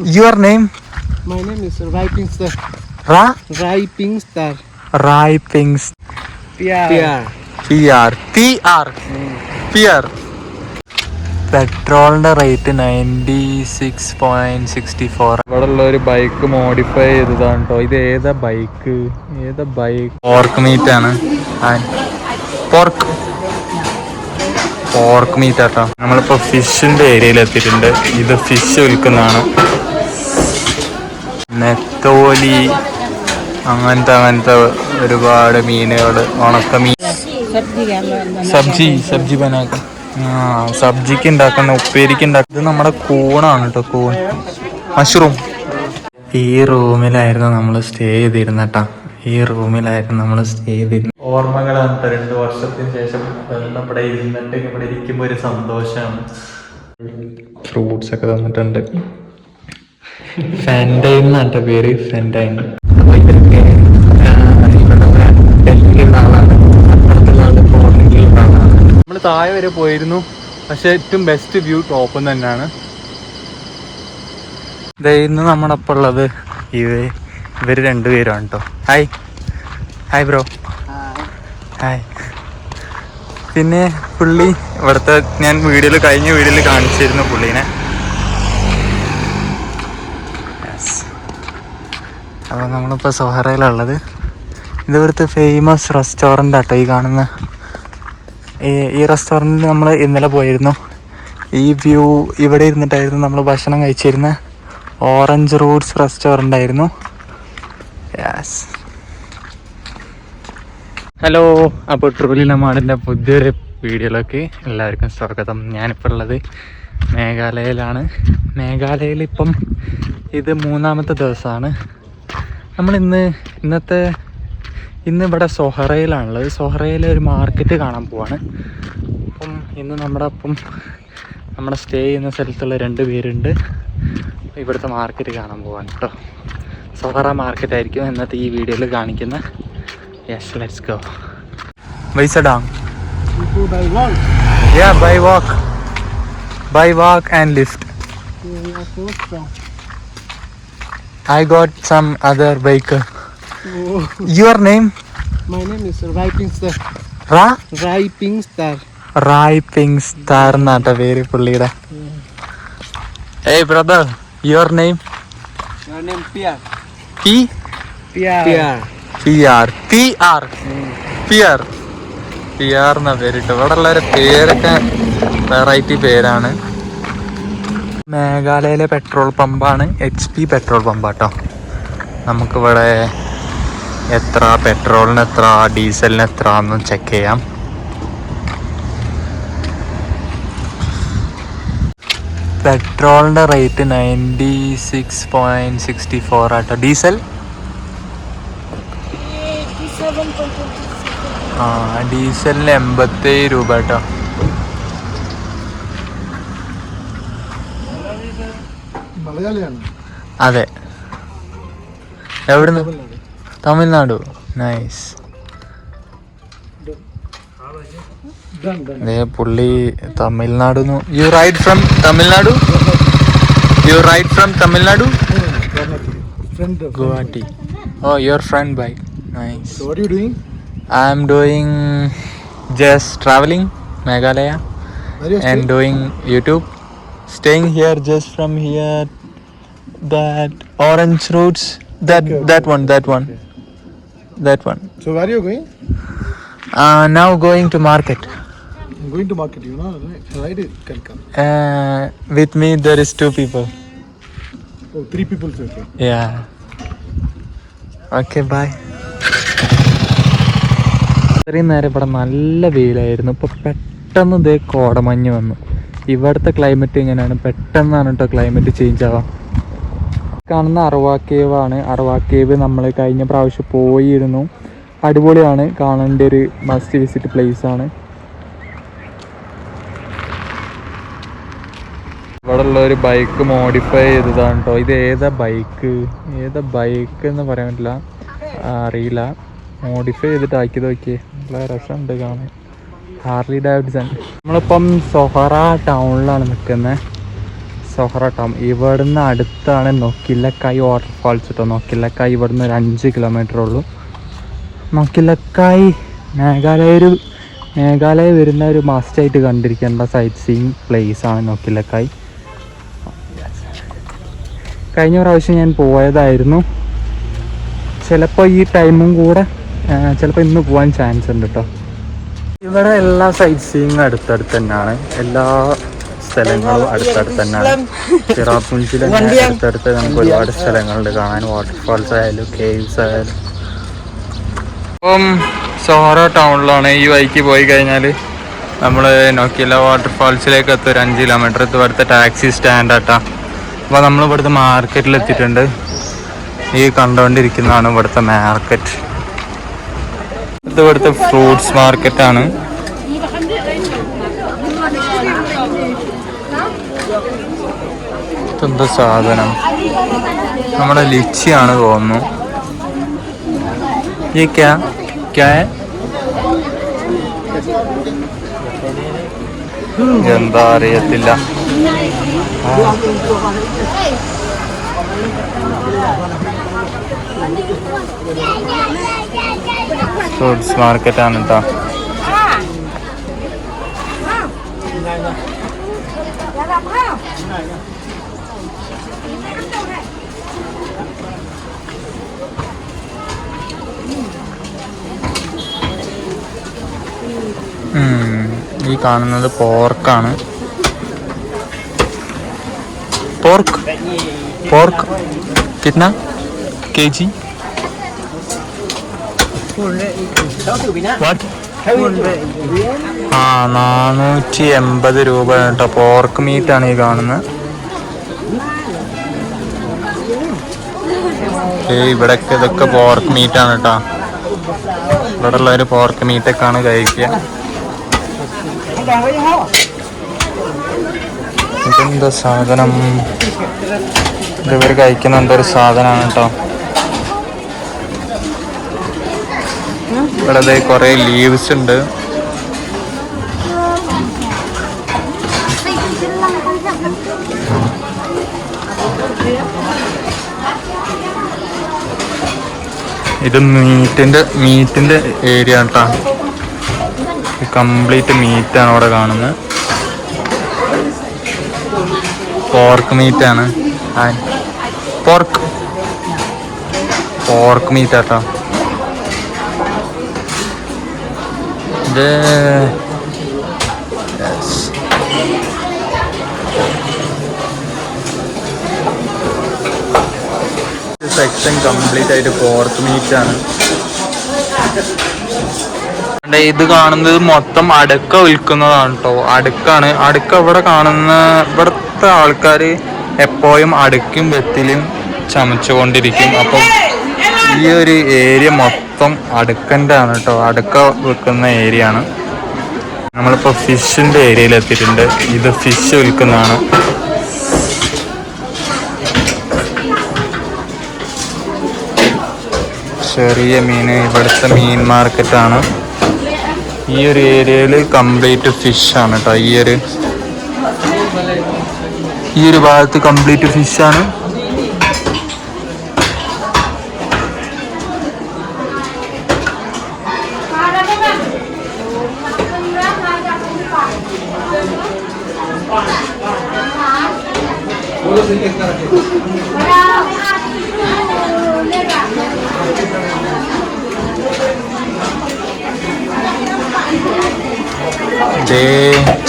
Your name? My name is Riping Star. Ra? Riping Star. Ripings. PR. PR. PR. PR. പെട്രോളിന്റെ rate 96.64. ഇവിടെ ഉള്ള ഒരു bike modify ചെയ്തതാണ് കേട്ടോ. ഇത് ഏതാ ബൈക്ക്? പോർക്ക് മീറ്റ് ആണ്. പോർക്ക് മീറ്റ് ആട്ടോ. നമ്മളിപ്പോ ഫിഷിന്റെ ഏരിയയിൽ എത്തിയിട്ടുണ്ട്. ഇത് ഫിഷ് വിൽക്കുന്നതാണ്. നെത്തോലി അങ്ങനത്തെ ഒരുപാട് മീനുകൾ, ഉണക്കമീൻ, സബ്ജി ബനാക്ക, സബ്ജിക്ക് ഉണ്ടാക്കുന്ന, ഉപ്പേരിക്ക് ഉണ്ടാക്കുന്ന. ഇത് നമ്മുടെ കൂണാണ് കേട്ടോ, കൂൺ, മഷ്റൂം. ഈ റൂമിലായിരുന്നു നമ്മൾ സ്റ്റേ ചെയ്തിരുന്നട്ടാ. ഓർമ്മകളാണ്. 2 വർഷത്തിന് ശേഷം ഇവിടെ ഇരുന്നിട്ട് ഇവിടെ ഇരിക്കുമ്പോൾ ഒരു സന്തോഷമാണ്. ഫ്രൂട്ട്സ് ഒക്കെ തന്നിട്ടുണ്ട്. ഫെൻഡൈൻ എന്നാട്ടോ പേര്, ഫെൻഡൈൻ. അപ്പൊ ഇവരൊക്കെ നമ്മൾ താഴെ വരെ പോയിരുന്നു. പക്ഷെ ഏറ്റവും ബെസ്റ്റ് വ്യൂ ടോപ്പ് തന്നെയാണ്. ഇന്ന് നമ്മളൊപ്പം ഉള്ളത് ഇവര് 2 പേരാണ് കേട്ടോ. Hi bro. ഹായ്. പിന്നെ പുള്ളി ഇവിടുത്തെ, ഞാൻ കഴിഞ്ഞ വീഡിയോയിൽ കാണിച്ചിരുന്നു പുള്ളീനെ. അപ്പോൾ നമ്മളിപ്പോൾ സൊഹറയിലുള്ളത്. ഇത് ഇവിടുത്തെ ഫേമസ് റെസ്റ്റോറൻ്റ് ആട്ടോ ഈ കാണുന്ന. ഈ റെസ്റ്റോറൻറ്റിൽ നമ്മൾ ഇന്നലെ പോയിരുന്നു. ഈ വ്യൂ ഇവിടെ ഇരുന്നിട്ടായിരുന്നു നമ്മൾ ഭക്ഷണം കഴിച്ചിരുന്ന. ഓറഞ്ച് റൂട്ട്സ് റെസ്റ്റോറൻ്റ് ആയിരുന്നു. യെസ്. ഹലോ. അപ്പോൾ ട്രൂലിനമാടിൻ്റെ പുതിയൊരു വീഡിയോയിലേക്ക് എല്ലാവർക്കും സ്വാഗതം. ഞാനിപ്പോൾ ഉള്ളത് മേഘാലയയിലാണ്. മേഘാലയയിൽ ഇപ്പം ഇത് 3ാമത്തെ ദിവസമാണ്. നമ്മൾ ഇന്ന് ഇവിടെ സൊഹറയിലാണുള്ളത്. സൊഹറയിലെ ഒരു മാർക്കറ്റ് കാണാൻ പോവാണ്. അപ്പം ഇന്ന് നമ്മുടെ സ്റ്റേ ചെയ്യുന്ന സ്ഥലത്തുള്ള 2 പേരുണ്ട്. ഇവിടുത്തെ മാർക്കറ്റ് കാണാൻ പോവാണ് കേട്ടോ. സൊഹറ മാർക്കറ്റ് ആയിരിക്കും ഇന്നത്തെ ഈ വീഡിയോയിൽ കാണിക്കുന്ന. Yes, let's go. Wisdom. Yeah, by walk and lift. I got some other bike. Your name? My name is Riping Star. Riping Star എന്നാട്ടോ പേര് പുള്ളിയുടെ. Hey brother, your name? Your name PR. PR എന്നാ പേരിട്ടോ. ഇവിടെ ഉള്ളവരെ പേരൊക്കെ variety പേരാണ്. മേഘാലയയിലെ petrol പമ്പാണ് HP petrol പമ്പാട്ടോ. നമുക്കിവിടെ എത്ര പെട്രോളിന് എത്ര, ഡീസലിന് എത്ര എന്ന് ചെക്ക് ചെയ്യാം. പെട്രോളിൻ്റെ റേറ്റ് 96.64 ആട്ടോ. ഡീസൽ ഡീസലിന് 87 രൂപ കേട്ടോ. അതെ. എവിടുന്ന്? തമിഴ്നാടു. നൈസ്. അതെ, പുള്ളി Tamil Nadu. U ride from Tamil Nadu? Guwahati. Oh, your friend bike. Nice. So what are you doing? I'm doing just traveling Meghalaya and doing YouTube. Staying here just from here. That orange roads. That one. So where are you going? Now going to market. I'm going to market. You know, right? Can come. With me there is 2 people. Oh, 3 people. Okay. Yeah. Okay, bye. ഇത്രയും നേരം ഇവിടെ നല്ല വെയിലായിരുന്നു. ഇപ്പോൾ പെട്ടെന്ന് ഇതേ കോടമഞ്ഞ് വന്നു. ഇവിടുത്തെ ക്ലൈമറ്റ് ഇങ്ങനെയാണ്, പെട്ടെന്നാണ് കേട്ടോ ക്ലൈമറ്റ് ചേഞ്ച് ആവാം. കാണുന്ന അർവാ കേവ് ആണ്. അർവാ കേവ് നമ്മൾ കഴിഞ്ഞ പ്രാവശ്യം പോയിരുന്നു. അടിപൊളിയാണ്, കാണേണ്ട ഒരു മസ്റ്റ് വിസിറ്റ് പ്ലേസ് ആണ്. ഇവിടെ ഉള്ള ഒരു ബൈക്ക് മോഡിഫൈ ചെയ്തതാണ് കേട്ടോ. ഇത് ഏതാ ബൈക്ക് എന്ന് പറയാൻ പറ്റില്ല, അറിയില്ല. മോഡിഫൈ ചെയ്തിട്ട് ആക്കിയത് നോക്കിയേ, നല്ല രസമുണ്ട് കാണാൻ. Harley Davidson. നമ്മളിപ്പം സൊഹറ ടൗണിലാണ് നിൽക്കുന്നത്. സൊഹറ ടൗൺ. ഇവിടുന്ന് അടുത്താണ് നൊക്കില്ലക്കായ് വാട്ടർഫാൾസ് കേട്ടോ. നൊക്കില്ലക്കായ് ഇവിടുന്ന് ഒരു 5 കിലോമീറ്റർ ഉള്ളൂ. നൊക്കില്ലക്കായ് മേഘാലയ വരുന്ന ഒരു മസ്റ്റായിട്ട് കണ്ടിരിക്കേണ്ട സൈറ്റ് സീയിങ് പ്ലേസാണ് നൊക്കില്ലക്കായ്. കഴിഞ്ഞ പ്രാവശ്യം ഞാൻ പോയതായിരുന്നു. ചിലപ്പോൾ ഈ ടൈമും കൂടെ ചിലപ്പോൾ ഇന്ന് പോകാൻ ചാൻസ് ഉണ്ട് കേട്ടോ. ഇവിടെ എല്ലാ സൈറ്റ് സീയിങ് അടുത്തടുത്ത് തന്നെയാണ്. എല്ലാ സ്ഥലങ്ങളും അടുത്തടുത്ത് തന്നെയാണ്. ചിറാപുഞ്ചിൽ അടുത്തടുത്ത് നമുക്ക് ഒരുപാട് സ്ഥലങ്ങളുണ്ട് കാണാൻ. വാട്ടർഫാൾസ് ആയാലും കേവ്സ് ആയാലും. ഇപ്പം സൊഹറ ടൗണിലാണ്. ഈ വഴിക്ക് പോയി കഴിഞ്ഞാൽ നമ്മൾ നൊക്കില്ല വാട്ടർഫാൾസിലേക്ക് എത്തും. ഒരു 5 കിലോമീറ്റർ ഇവിടുത്തെ ടാക്സി സ്റ്റാൻഡാട്ടാ. അപ്പോൾ നമ്മൾ ഇവിടുത്തെ മാർക്കറ്റിലെത്തിയിട്ടുണ്ട്. ഈ കണ്ടുകൊണ്ടിരിക്കുന്നതാണ് ഇവിടുത്തെ മാർക്കറ്റ്. ഇത് ഇവിടുത്തെ ഫ്രൂട്ട്സ് മാർക്കറ്റാണ്. ഇതെന്താ സാധനം? നമ്മുടെ ലിച്ചിയാണ് തോന്നുന്നു. ഈ എന്താ അറിയത്തില്ല. ഫ്രൂട്ട്സ് മാർക്കറ്റാണ് കേട്ടോ. ഈ കാണുന്നത് പോർക്കാണ്. Pork കിतना kg? ആ 480 രൂപ കേട്ടോ. പോർക്ക് മീറ്റാണ് ഈ കാണുന്നത്. ഇവിടൊക്കെ ഇതൊക്കെ പോർക്ക് മീറ്റാണ് കേട്ടോ. ഇവിടെ ഉള്ളവര് പോർക്ക് മീറ്റൊക്കെയാണ് കഴിക്കുക. ഇതെന്താ സാധനം? ഇവർ കഴിക്കുന്ന എന്തൊരു സാധനമാണ് കേട്ടോ. ഇവിടെ കുറേ ലീവ്സ് ഉണ്ട്. ഇത് മീറ്റിന്റെ ഏരിയ കേട്ടോ. കംപ്ലീറ്റ് മീറ്റാണ് ഇവിടെ കാണുന്നത്. പോർക്ക് മീറ്റാണ്. പോർക്ക് മീറ്റ് കേട്ടോ. ഇത് സെക്ഷൻ കംപ്ലീറ്റ് ആയിട്ട് പോർക്ക് മീറ്റാണ്. ഇത് കാണുന്നത് മൊത്തം അടക്ക വിൽക്കുന്നതാണ് കേട്ടോ. അടുക്ക ഇവിടെ കാണുന്ന ഇവിടുത്തെ ആൾക്കാർ എപ്പോഴും അടുക്കും വെത്തിലും ചമച്ചുകൊണ്ടിരിക്കും. അപ്പം ഈ ഒരു ഏരിയ മൊത്തം അടുക്കൻ്റെ ആണ് കേട്ടോ. അടുക്ക വിൽക്കുന്ന ഏരിയ ആണ്. നമ്മളിപ്പോൾ ഫിഷിൻ്റെ ഏരിയയിൽ എത്തിയിട്ടുണ്ട്. ഇത് ഫിഷ് വിൽക്കുന്നതാണ്. ചെറിയ മീൻ. ഇവിടുത്തെ മീൻ മാർക്കറ്റാണ്. ഈ ഒരു ഏരിയയിൽ കംപ്ലീറ്റ് ഫിഷാണ് കേട്ടോ. ഈ ഒരു ഭാഗത്ത് കംപ്ലീറ്റ് ഫിഷാണ്.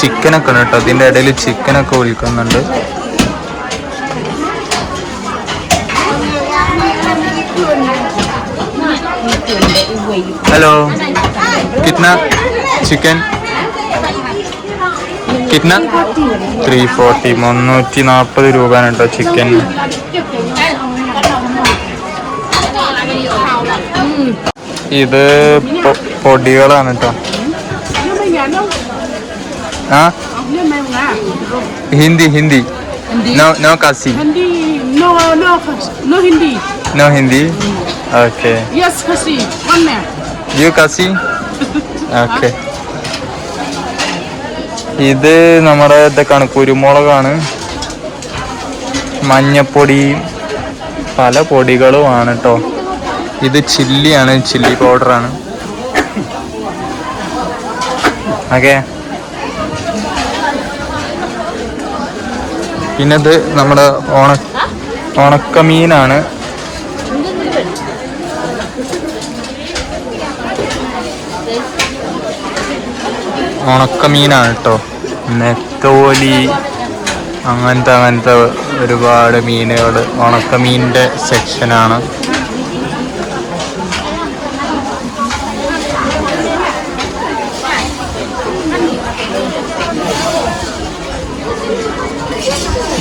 ചിക്കനൊക്കെ ഉണ്ട് കേട്ടോ. അതിൻ്റെ ഇടയിൽ ചിക്കനൊക്കെ വിൽക്കുന്നുണ്ട്. Hello, കിतना chicken? കിतना? 340. 340 രൂപയാണ് കേട്ടോ ചിക്കൻ. ഇത് പൊടികളാണ് കേട്ടോ. हाँ Hindi no Kashi no Hindi okay Yes, Kasi. One man. You Kashi okay. ഇത് നമ്മുടെ ഇതൊക്കെയാണ്, കുരുമുളകാണ്. മഞ്ഞപ്പൊടി, പല പൊടികളുമാണ് കേട്ടോ. ഇത് ചില്ലിയാണ്, ചില്ലി പൗഡറാണ്. ഓക്കെ, പിന്നെ ഇത് നമ്മുടെ ഉണക്കമീനാണ്. ഉണക്കമീനാണ് കേട്ടോ. നെത്തോലി, അങ്ങനത്തെ ഒരുപാട് മീനുകൾ ഉണക്കമീനിൻ്റെ സെക്ഷനാണ്.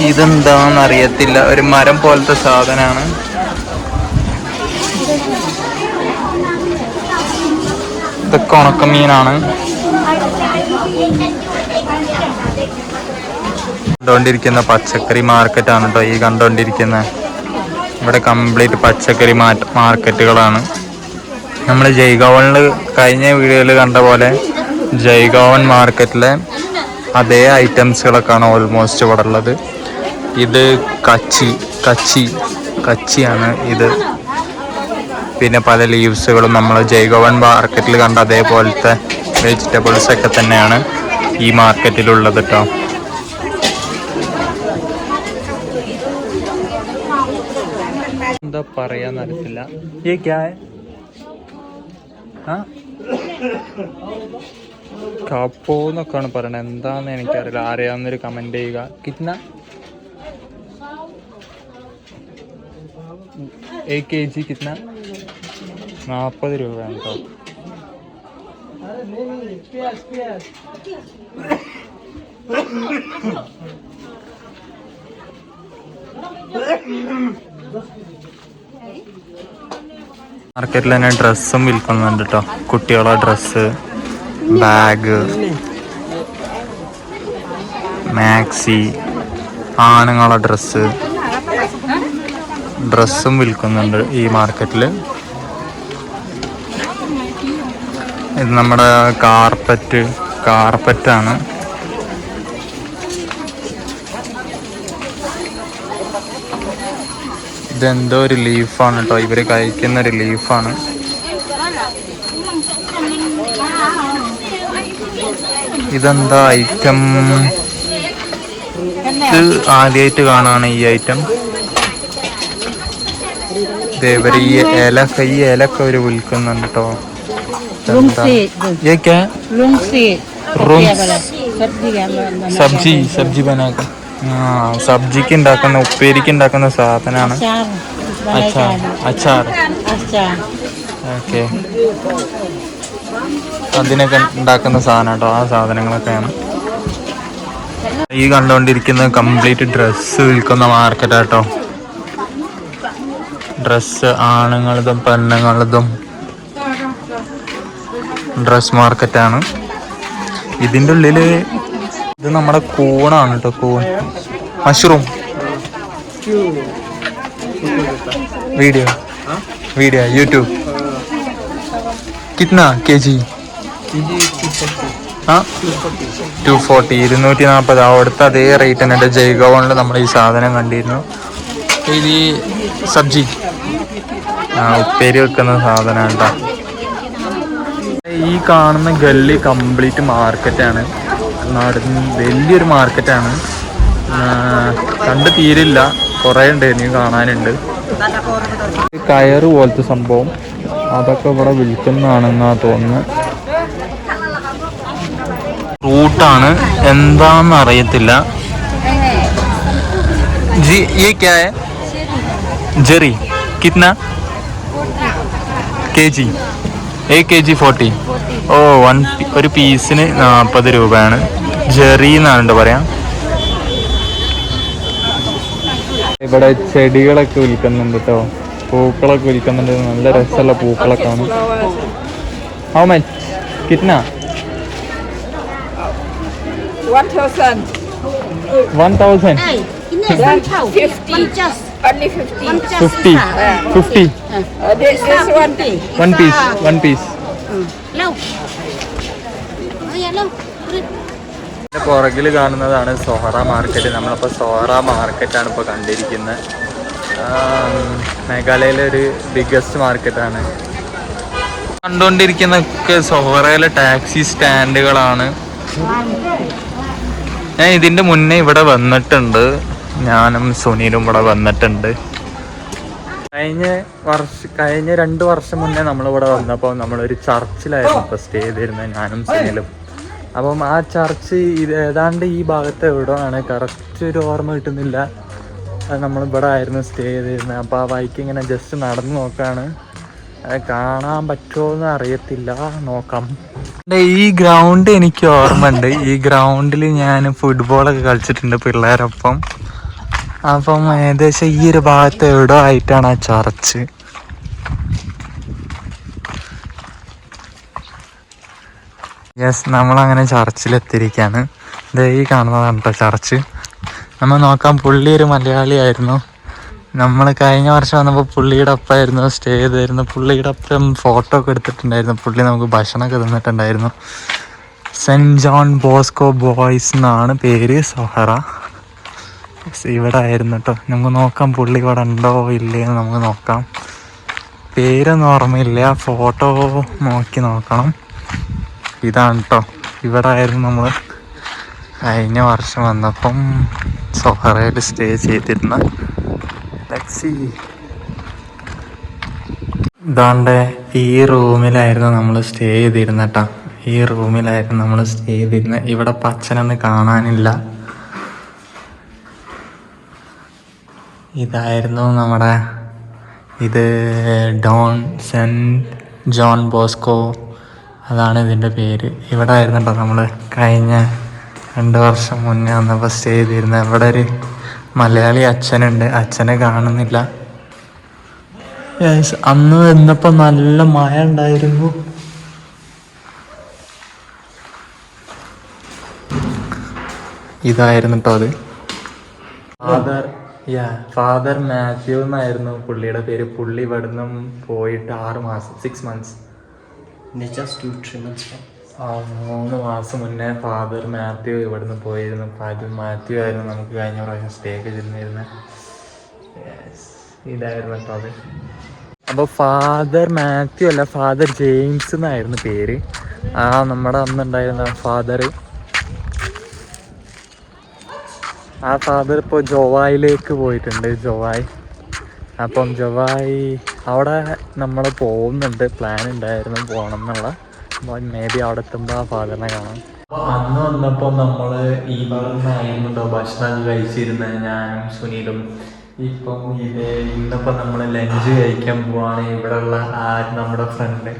ഇതെന്താണെന്ന് അറിയത്തില്ല, ഒരു മരം പോലത്തെ സാധനമാണ്. ഇതൊക്കെ ഉണക്കമീനാണ്. കണ്ടുകൊണ്ടിരിക്കുന്ന പച്ചക്കറി മാർക്കറ്റാണ് കേട്ടോ ഈ കണ്ടുകൊണ്ടിരിക്കുന്ന. ഇവിടെ കംപ്ലീറ്റ് പച്ചക്കറി മാർക്കറ്റുകളാണ്. നമ്മൾ ജയ്ഗോവനിൽ കഴിഞ്ഞ വീഡിയോയിൽ കണ്ട പോലെ ജയ്ഗോവൻ മാർക്കറ്റിലെ അതേ ഐറ്റംസുകളൊക്കെയാണ് ഓൾമോസ്റ്റ് ഇവിടെ ഉള്ളത്. ഇത് കച്ചിയാണ് ഇത്. പിന്നെ പല ലീവ്സുകളും നമ്മൾ ജയ്ഗോവൻ മാർക്കറ്റിൽ കണ്ട അതേപോലത്തെ വെജിറ്റബിൾസ് ഒക്കെ തന്നെയാണ് ഈ മാർക്കറ്റിലുള്ളത് കേട്ടോ. എന്താ പറയാന്ന് അറിയത്തില്ല. കപ്പോ എന്നൊക്കെയാണ് പറയണത്, എന്താന്ന് എനിക്കറിയില്ല. അറിയാവുന്നൊരു കമന്റ് ചെയ്യുക. കിतना 1 kg कितना? 40 രൂപയാണ് കേട്ടോ. മാർക്കറ്റിൽ തന്നെ ഡ്രസ്സും വിൽക്കുന്നുണ്ട് കേട്ടോ. കുട്ടികളുടെ ഡ്രസ്സ്, ബാഗ്, മാക്സി, ആണുങ്ങളുടെ ഡ്രസ്സും വിൽക്കുന്നുണ്ട് ഈ മാർക്കറ്റിൽ. ഇത് നമ്മുടെ കാർപ്പറ്റാണ്. ഇതെന്തോ ഒരു ലീഫാണ് കേട്ടോ, ഇവർ കഴിക്കുന്ന ഒരു ലീഫാണ്. ഇതെന്താ ഐറ്റം? ഇത് ആദ്യമായിട്ട് കാണാണ് ഈ ഐറ്റം. ഇവര് ഈ ഇലക്കെ അവര് വിൽക്കുന്നുണ്ട് കേട്ടോ. സബ്ജി ബനാക്ക. സബ്ജിക്ക് ഉണ്ടാക്കുന്ന, ഉപ്പേരിക്ക് ഉണ്ടാക്കുന്ന സാധനമാണ്. അച്ചാർ. ഓക്കെ, അതിനൊക്കെ ഉണ്ടാക്കുന്ന സാധനം കേട്ടോ. ആ സാധനങ്ങളൊക്കെയാണ് ഈ കണ്ടുകൊണ്ടിരിക്കുന്ന. കംപ്ലീറ്റ് ഡ്രസ്സ് വിൽക്കുന്ന മാർക്കറ്റാട്ടോ. ഡ്രസ്സ് ആണുങ്ങളതും പെണ്ണുങ്ങളതും ഡ്രസ് മാർക്കറ്റാണ്. ഇതിൻ്റെ ഉള്ളിൽ ഇത് നമ്മുടെ കൂണാണ് കേട്ടോ. കൂൺ, മഷ്റൂം. Video YouTube. കിतना kg? 240, 240. അവിടുത്തെ അതേ റേറ്റ് തന്നെ ജയ്ഗോവണിൽ നമ്മൾ ഈ സാധനം കണ്ടിരുന്നു. ഇത് സബ്ജി, ഉപ്പേരി വെക്കുന്ന സാധനം കേട്ടോ. ഈ കാണുന്ന ഗല്ലി കംപ്ലീറ്റ് മാർക്കറ്റാണ്. വലിയൊരു മാർക്കറ്റാണ്. കണ്ട് തീരില്ല, കുറേ ഉണ്ട്, ഇനി കാണാനുണ്ട്. കയറ് പോലത്തെ സംഭവം അതൊക്കെ ഇവിടെ വിൽക്കുന്നതാണെന്നാ തോന്നുന്നത്. ഫ്രൂട്ടാണ്, എന്താന്ന് അറിയത്തില്ല. ये क्या है? जेरी. कितना kg? 1 kg 40. ഓ, ഒരു പീസിന് 40 രൂപയാണ്. ജെറി എന്നാണ് പറയാം. ഇവിടെ ചെടികളൊക്കെ വിൽക്കുന്നുണ്ട് കേട്ടോ. പൂക്കളൊക്കെ വിൽക്കുന്നുണ്ട്. നല്ല രസമുള്ള പൂക്കളൊക്കെ ആണ്. How much? കിतना? 1,000. 1,000. 50. Only 50. 50. This is 1. One piece. Lâu. Lâu. പുറകിൽ കാണുന്നതാണ് സൊഹറ മാർക്കറ്റ്. നമ്മളിപ്പോൾ സൊഹറ മാർക്കറ്റാണ് ഇപ്പോൾ കണ്ടിരിക്കുന്നത്. മേഘാലയയിലെ ഒരു ബിഗ്ഗസ്റ്റ് മാർക്കറ്റാണ്. കണ്ടുകൊണ്ടിരിക്കുന്നതൊക്കെ സൊഹറയിലെ ടാക്സി സ്റ്റാൻഡുകളാണ്. ഞാൻ ഇതിൻ്റെ മുന്നേ ഇവിടെ വന്നിട്ടുണ്ട്. ഞാനും സുനിലും ഇവിടെ വന്നിട്ടുണ്ട്. കഴിഞ്ഞ 2 വർഷം മുന്നേ നമ്മളിവിടെ വന്നപ്പോൾ നമ്മളൊരു ചർച്ചിലായിരുന്നു ഇപ്പോൾ സ്റ്റേ ചെയ്തിരുന്നത്, ഞാനും സുനിലും. അപ്പം ആ ചർച്ച് ഇത് ഏതാണ്ട് ഈ ഭാഗത്ത് എവിടെയാണ്, കറക്റ്റ് ഒരു ഓർമ്മ കിട്ടുന്നില്ല. അത് നമ്മളിവിടെ ആയിരുന്നു സ്റ്റേ ചെയ്തിരുന്നത്. അപ്പോൾ ആ വഴിക്ക് ഇങ്ങനെ ജസ്റ്റ് നടന്ന് നോക്കുകയാണ്. അത് കാണാൻ പറ്റുമോ എന്ന് അറിയത്തില്ല, നോക്കാം. ഈ ഗ്രൗണ്ട് എനിക്ക് ഓർമ്മയുണ്ട്. ഈ ഗ്രൗണ്ടിൽ ഞാൻ ഫുട്ബോളൊക്കെ കളിച്ചിട്ടുണ്ട് പിള്ളേരൊപ്പം. അപ്പം ഏകദേശം ഈ ഒരു ഭാഗത്ത് എവിടെ ആയിട്ടാണ് ആ ചർച്ച്. യെസ്, നമ്മളങ്ങനെ ചർച്ചിലെത്തിയിരിക്കുകയാണ്. ഈ കാണുന്നതാണ് കേട്ടോ ചർച്ച്. നമ്മൾ നോക്കാം, പുള്ളി ഒരു മലയാളിയായിരുന്നു. നമ്മൾ കഴിഞ്ഞ വർഷം വന്നപ്പോൾ പുള്ളിയുടെ ഒപ്പമായിരുന്നു സ്റ്റേ ചെയ്തായിരുന്നു. പുള്ളിയുടെ ഒപ്പം ഫോട്ടോ ഒക്കെ എടുത്തിട്ടുണ്ടായിരുന്നു. പുള്ളി നമുക്ക് ഭക്ഷണമൊക്കെ തന്നിട്ടുണ്ടായിരുന്നു. സെൻറ്റ് ജോൺ ബോസ്കോ ബോയ്സ് എന്നാണ് പേര്, സൊഹറ. ഇവിടെ ആയിരുന്നു കേട്ടോ. നമുക്ക് നോക്കാം പുള്ളി ഇവിടെ ഉണ്ടോ ഇല്ലയെന്ന് നമുക്ക് നോക്കാം. പേരൊന്നും ഓർമ്മയില്ല, ഫോട്ടോ നോക്കി നോക്കണം. ഇതാണ് കേട്ടോ, ഇവിടെ ആയിരുന്നു നമ്മൾ കഴിഞ്ഞ വർഷം വന്നപ്പം സൊഹറയിൽ സ്റ്റേ ചെയ്തിരുന്ന. ഇതാണ്ട് ഈ റൂമിലായിരുന്നു നമ്മൾ സ്റ്റേ ചെയ്തിരുന്ന കേട്ടോ. ഈ റൂമിലായിരുന്നു നമ്മൾ സ്റ്റേ ചെയ്തിരുന്നത്. ഇവിടെ പച്ചനൊന്നും കാണാനില്ല. ഇതായിരുന്നു നമ്മുടെ ഇത് സെൻറ്റ് ജോൺ ബോസ്കോ, അതാണ് ഇതിൻ്റെ പേര്. ഇവിടെ ആയിരുന്നു കേട്ടോ നമ്മൾ കഴിഞ്ഞ 2 വർഷം മുന്നേ വന്നപ്പോൾ സ്റ്റേ ചെയ്തിരുന്നത്. ഇവിടെ ഒരു മലയാളി അച്ഛനുണ്ട്, അച്ഛനെ കാണുന്നില്ല. അന്ന് വന്നപ്പോൾ നല്ല മഴ ഉണ്ടായിരുന്നു. ഇതായിരുന്നു കേട്ടോ അത്. ഫാദർ മാത്യു എന്നായിരുന്നു പുള്ളിയുടെ പേര്. പുള്ളി ഇവിടുന്ന് പോയിട്ട് 6 months 2-3 months 3 മാസം മുന്നേ ഫാദർ മാത്യു ഇവിടുന്ന് പോയിരുന്നു. മാത്യു ആയിരുന്നു നമുക്ക് കഴിഞ്ഞ പ്രാവശ്യം സ്റ്റേ ഒക്കെ ചെയ്തിരുന്നത്. ഇതായിരുന്നു കേട്ടോ അത്. അപ്പോൾ ഫാദർ മാത്യു അല്ല, ഫാദർ ജെയിംസ് എന്നായിരുന്നു പേര്. നമ്മുടെ അന്നുണ്ടായിരുന്ന ഫാദർ, ആ ഫാദർ ഇപ്പോൾ ജോവായിലേക്ക് പോയിട്ടുണ്ട്, ജോവായ്. അപ്പം ജോവായ് അവിടെ നമ്മൾ പോകുന്നുണ്ട്, പ്ലാൻ ഉണ്ടായിരുന്നു പോകണം എന്നുള്ള. മേ ബി അവിടെ എത്തുമ്പോൾ ആ ഫാദറിനെ കാണാം. അന്ന് വന്നപ്പോൾ നമ്മൾ ഈ ഭാഗത്തായിരുന്നു ഭക്ഷണം കഴിച്ചിരുന്നത്, ഞാനും സുനിലും. ഇപ്പം ഇന്നിപ്പോൾ നമ്മൾ ലഞ്ച് കഴിക്കാൻ പോവാണ്. ഇവിടെയുള്ള നമ്മുടെ ഫ്രണ്ട്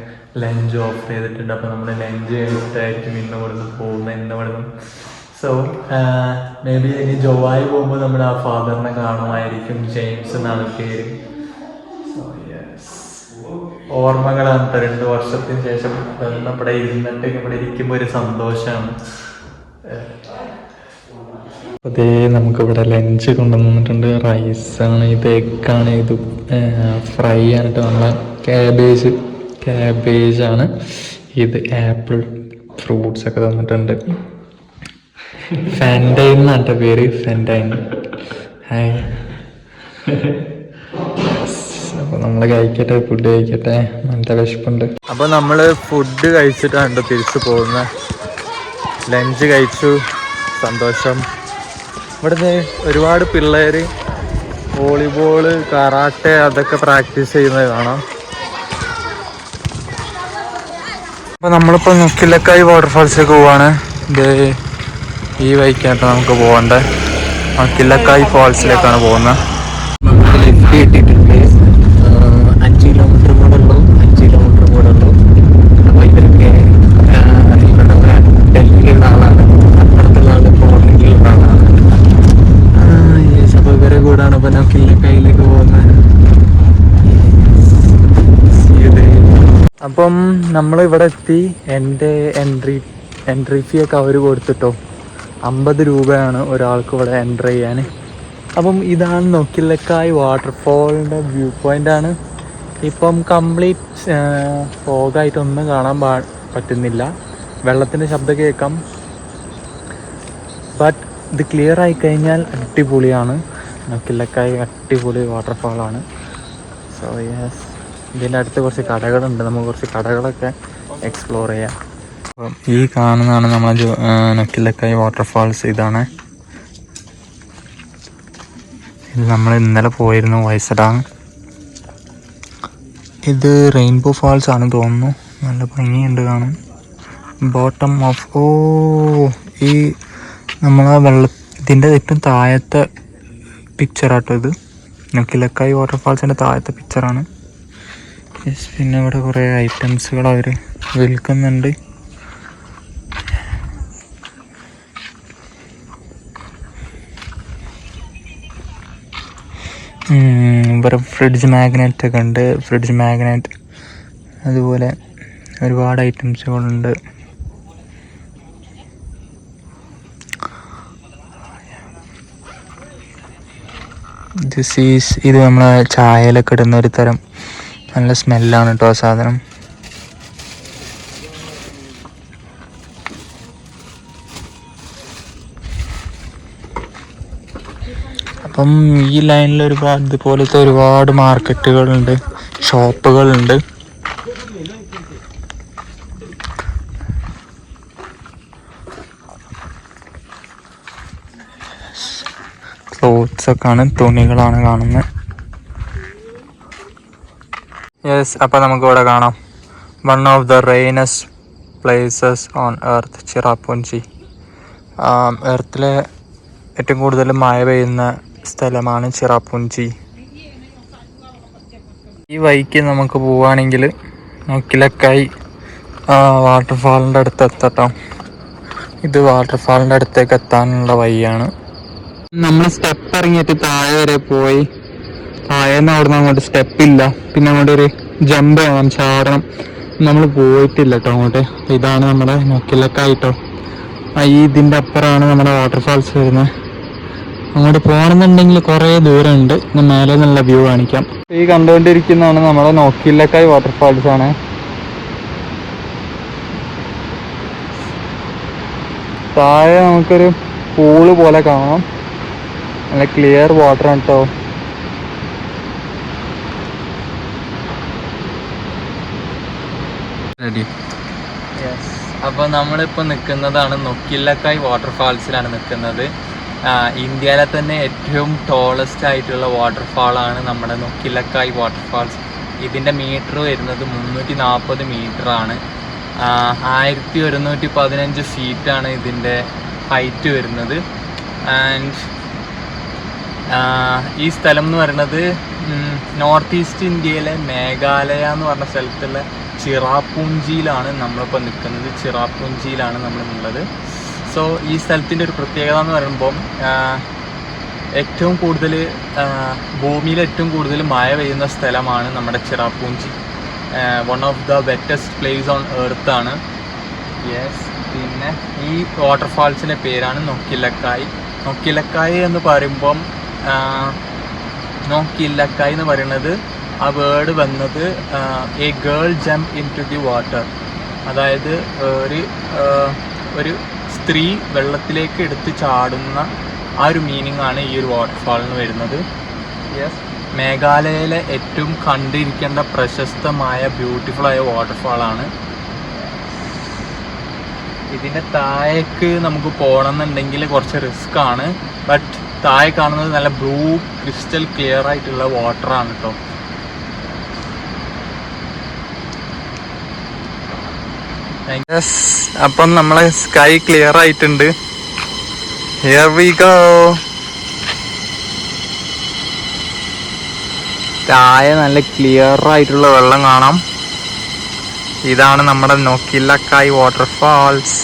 ലഞ്ച് ഓഫർ ചെയ്തിട്ടുണ്ട്. അപ്പോൾ നമ്മൾ ലഞ്ച് കഴിച്ചിട്ടായിരിക്കും ഇന്ന് ഇവിടുന്ന് പോകുന്നത്, ഇന്ന് ഇവിടുന്ന്. സോ മേ ബി ഇനി ജോവായി പോകുമ്പോൾ നമ്മൾ ആ ഫാദറിനെ കാണുമായിരിക്കും. ജെയിംസ് എന്നാണ് പേര്. ഓർമ്മകളാണ് 2 വർഷത്തിന് ശേഷം ഇവിടെ ഇരുന്നിട്ട് ഇവിടെ ഇരിക്കുമ്പോൾ ഒരു സന്തോഷമാണ്. അതേ നമുക്കിവിടെ ലഞ്ച് കൊണ്ടുവന്നിട്ടുണ്ട്. റൈസാണ്, ഇത് എഗ്ഗാണ്, ഇത് ഫ്രൈ ആണിട്ട് നമ്മളെ ക്യാബേജാണ്, ഇത് ആപ്പിൾ ഫ്രൂട്ട്സ് ഒക്കെ തന്നിട്ടുണ്ട്. ഫെൻഡൈൻ എന്നാണ് പേര്, ഫെൻഡൈൻ. ഹായ്. അപ്പോൾ നമ്മൾ കഴിക്കട്ടെ, ഫുഡ് കഴിക്കട്ടെ, നല്ല വിശപ്പുണ്ട്. അപ്പോൾ നമ്മൾ ഫുഡ് കഴിച്ചിട്ടാണ് തിരിച്ചു പോകുന്നത്. ലഞ്ച് കഴിച്ചു, സന്തോഷം. ഇവിടുന്ന് ഒരുപാട് പിള്ളേർ വോളിബോള്, കറാട്ടെ അതൊക്കെ പ്രാക്ടീസ് ചെയ്യുന്നത് കാണാം. അപ്പോൾ നമ്മളിപ്പോൾ നുക്കിലക്കായ് വാട്ടർഫാൾസിലേക്ക് പോവാണ്. ഇത് ഈ വഴിക്കായിട്ട് നമുക്ക് പോകേണ്ടത്. നുക്കിലക്കായ് ഫാൾസിലേക്കാണ് പോകുന്നത്. നമുക്ക് ലിഫ്റ്റ് കിട്ടിയിട്ടുണ്ട്. 5 കിലോമീറ്റർ കൂടെ ഉള്ളൂ. അപ്പോൾ ഇവരൊക്കെ ഇവിടെ ഡൽഹിയിലുള്ള ആളാണ്, അപ്പുറത്തുള്ള ആൾ പോർട്ടുഗലിലുള്ള ആളാണ്. അപ്പോൾ ഇവരെ കൂടാണ് ഇപ്പോൾ നുക്കിലക്കായിലേക്ക് പോകുന്നത്. അപ്പം നമ്മളിവിടെ എത്തി. എൻ്റെ എൻട്രി ഫീ ഒക്കെ അവർ കൊടുത്തിട്ടോ. 50 രൂപയാണ് ഒരാൾക്ക് ഇവിടെ എൻ്റർ ചെയ്യാൻ. അപ്പം ഇതാണ് നുക്കിലക്കായ് വാട്ടർഫോളിൻ്റെ വ്യൂ പോയിൻ്റാണ്. ഇപ്പം കംപ്ലീറ്റ് ഫോഗായിട്ടൊന്നും കാണാൻ പറ്റുന്നില്ല. വെള്ളത്തിൻ്റെ ശബ്ദം കേൾക്കാം. ബട്ട് ഇത് ക്ലിയർ ആയി കഴിഞ്ഞാൽ അടിപൊളിയാണ്. നൊക്കില്ലക്കായ് അടിപൊളി വാട്ടർഫാളാണ്. സോ യെസ്, ഇതിൻ്റെ അടുത്ത് കുറച്ച് കടകളുണ്ട്, നമുക്ക് കുറച്ച് കടകളൊക്കെ എക്സ്പ്ലോർ ചെയ്യാം. അപ്പം ഈ കാണുന്നതാണ് നമ്മളെ നൊക്കില്ലക്കായ് വാട്ടർഫാൾസ്. ഇതാണ്, ഇത് നമ്മൾ ഇന്നലെ പോയിരുന്നു വൈസഡാങ്. ഇത് റെയിൻബോ ഫാൾസ് ആണ് തോന്നുന്നു, നല്ല ഭംഗിയുണ്ട് കാണാൻ. ബോട്ടം ഓഫ് ഈ നമ്മളെ ഇതിൻ്റെ ഏറ്റവും താഴത്തെ പിക്ചറാട്ടോ ഇത്. നൊക്കില്ലക്കായ് വാട്ടർഫാൾസിൻ്റെ താഴത്തെ പിക്ചറാണ്. യെസ്, പിന്നെ ഇവിടെ കുറേ ഐറ്റംസുകൾ അവർ വിൽക്കുന്നുണ്ട്. ഇവിടെ ഫ്രിഡ്ജ് മാഗ്നറ്റ് ഒക്കെ ഉണ്ട്, ഫ്രിഡ്ജ് മാഗ്നറ്റ്, അതുപോലെ ഒരുപാട് ഐറ്റംസുകളുണ്ട്. ഇത് നമ്മളെ ചായയിലൊക്കെ ഇടുന്ന ഒരു തരം നല്ല സ്മെല്ലാണ് കേട്ടോ ആ സാധനം. അപ്പം ഈ ലൈനിൽ ഒരുപാട് ഇതുപോലത്തെ ഒരുപാട് മാർക്കറ്റുകളുണ്ട്, ഷോപ്പുകളുണ്ട്. ക്ലോത്ത്സ് ഒക്കെയാണ്, തുണികളാണ് കാണുന്നത്. യെസ്, അപ്പം നമുക്കിവിടെ കാണാം one of the rainiest places on earth, Cherrapunji. എർത്തിലെ ഏറ്റവും കൂടുതൽ മഴ പെയ്യുന്ന സ്ഥലമാണ് ചിറാപുഞ്ചി. ഈ വഴിക്ക് നമുക്ക് പോവുകയാണെങ്കിൽ നൊക്കില്ലക്കായ് വാട്ടർഫാളിൻ്റെ അടുത്ത് എത്തട്ടോ. ഇത് വാട്ടർഫാളിൻ്റെ അടുത്തേക്ക് എത്താനുള്ള വഴിയാണ്. നമ്മൾ സ്റ്റെപ്പ് ഇറങ്ങിയിട്ട് താഴെ വരെ പോയി, താഴേന്ന് അവിടെ നിന്ന് അങ്ങോട്ട് സ്റ്റെപ്പില്ല, പിന്നെ അങ്ങോട്ട് ഒരു ജമ്പ് ചെയ്യണം, ചാടണം. നമ്മൾ പോയിട്ടില്ല കേട്ടോ അങ്ങോട്ട്. ഇതാണ് നമ്മുടെ നൊക്കില്ലക്കായ് കേട്ടോ. ഇതിൻ്റെ അപ്പുറമാണ് നമ്മുടെ വാട്ടർഫാൾസ് വരുന്നത്. അങ്ങോട്ട് പോകണമെന്നുണ്ടെങ്കിൽ കുറേ ദൂരമുണ്ട്. ഞാൻ മേലെ നിന്നുള്ള വ്യൂ കാണിക്കാം. ഈ കണ്ടുകൊണ്ടിരിക്കുന്നതാണ് നമ്മുടെ നൊക്കില്ലക്കായ് വാട്ടർഫാൾസ് ആണ്. താഴെ നമുക്കൊരു പൂള് പോലെ കാണാം, നല്ല ക്ലിയർ വാട്ടറാണ് കേട്ടോ. യെസ്, അപ്പോൾ നമ്മളിപ്പോൾ നിൽക്കുന്നതാണ് നൊക്കില്ലക്കായ് വാട്ടർഫാൾസിലാണ് നിൽക്കുന്നത്. ഇന്ത്യയിലെ തന്നെ ഏറ്റവും ടോളസ്റ്റ് ആയിട്ടുള്ള വാട്ടർഫാളാണ് നമ്മുടെ നൊക്കില്ലക്കായ് വാട്ടർഫാൾസ്. ഇതിൻ്റെ മീറ്റർ വരുന്നത് 340 മീറ്ററാണ്. 1115 ഫീറ്റാണ് ഇതിൻ്റെ ഹൈറ്റ് വരുന്നത്. ആൻഡ് ഈ സ്ഥലം എന്ന് പറയുന്നത് നോർത്ത് ഈസ്റ്റ് ഇന്ത്യയിലെ മേഘാലയ എന്ന് പറഞ്ഞ സ്ഥലത്തുള്ള ചിറാപുഞ്ചിയിലാണ് നമ്മളിപ്പോൾ നിൽക്കുന്നത്. ചിറാപുഞ്ചിയിലാണ് നമ്മളുള്ളത്. സോ ഈ സ്ഥലത്തിൻ്റെ ഒരു പ്രത്യേകത എന്ന് പറയുമ്പം ഏറ്റവും കൂടുതൽ ഭൂമിയിൽ ഏറ്റവും കൂടുതൽ മഴ പെയ്യുന്ന സ്ഥലമാണ് നമ്മുടെ Cherrapunji. One of the wettest place on earth ആണ്. യെസ്, പിന്നെ ഈ വാട്ടർഫാൾസിൻ്റെ പേരാണ് നൊക്കില്ലക്കായ്. നൊക്കില്ലക്കായ് എന്ന് പറയുമ്പം നൊക്കില്ലക്കായ് എന്ന് പറയുന്നത് ആ വേർഡ് വന്നത് a girl jump into the water, അതായത് ഒരു സ്ത്രീ വെള്ളത്തിലേക്ക് എടുത്ത് ചാടുന്ന ആ ഒരു മീനിങ് ആണ് ഈ ഒരു വാട്ടർഫാളിന് വരുന്നത്. യെസ്, മേഘാലയയിലെ ഏറ്റവും കണ്ടിരിക്കേണ്ട പ്രശസ്തമായ ബ്യൂട്ടിഫുള്ളായ വാട്ടർഫാളാണ്. ഇതിൻ്റെ താഴേക്ക് നമുക്ക് പോകണമെന്നുണ്ടെങ്കിൽ കുറച്ച് റിസ്ക് ആണ്. ബട്ട് താഴെ കാണുന്നത് നല്ല ബ്ലൂ ക്രിസ്റ്റൽ ക്ലിയർ ആയിട്ടുള്ള വാട്ടറാണ് കേട്ടോ. അപ്പം നമ്മളെ സ്കൈ ക്ലിയർ ആയിട്ടുണ്ട്. Here we go. താഴെ നല്ല ക്ലിയർ ആയിട്ടുള്ള വെള്ളം കാണാം. ഇതാണ് നമ്മുടെ നൊക്കില്ലക്കായ് വാട്ടർഫാൾസ്.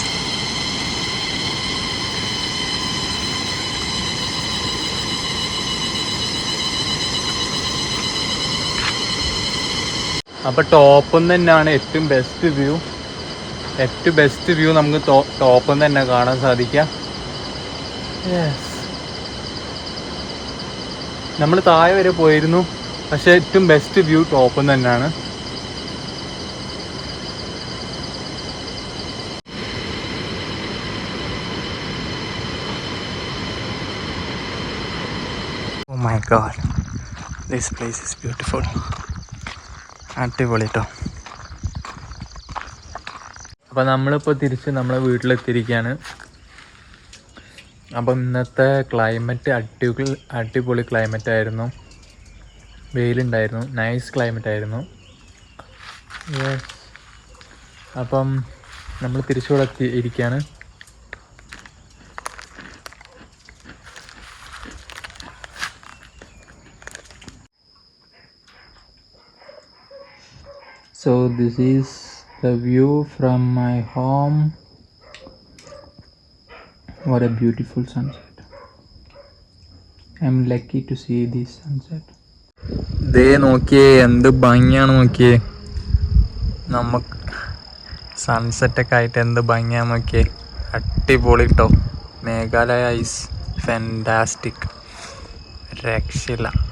അപ്പോൾ ടോപ്പിൽ നിന്ന് തന്നെയാണ് ഏറ്റവും ബെസ്റ്റ് വ്യൂ നമുക്ക് ടോപ്പിൽ നിന്ന് തന്നെ കാണാൻ സാധിക്കുക. നമ്മൾ താഴെ വരെ പോയിരുന്നു, പക്ഷെ ഏറ്റവും ബെസ്റ്റ് വ്യൂ ടോപ്പിൽ നിന്ന് തന്നെയാണ്. God, this place is beautiful. അടിപൊളി കേട്ടോ. അപ്പോൾ നമ്മളിപ്പോൾ തിരിച്ച് നമ്മളെ വീട്ടിലെത്തിയിരിക്കുകയാണ്. അപ്പം ഇന്നത്തെ ക്ലൈമറ്റ് അടിപൊളി ക്ലൈമറ്റ് ആയിരുന്നു. വെയിലുണ്ടായിരുന്നു, നൈസ് ക്ലൈമറ്റ് ആയിരുന്നു. അപ്പം നമ്മൾ തിരിച്ചുകൂടെ ഇരിക്കുകയാണ്. So this is the view from my home. What a beautiful sunset. I'm lucky to see this sunset. ദേ നോക്കിയേ, എന്ത് ഭംഗിയാണ് നോക്കിയേ. നമുക്ക് സൺസെറ്റൊക്കെ ആയിട്ട് എന്ത് ഭംഗിയാണ് നോക്കിയേ. അടിപൊളി കേട്ടോ. Meghalaya is fantastic. രക്ഷയില്ല.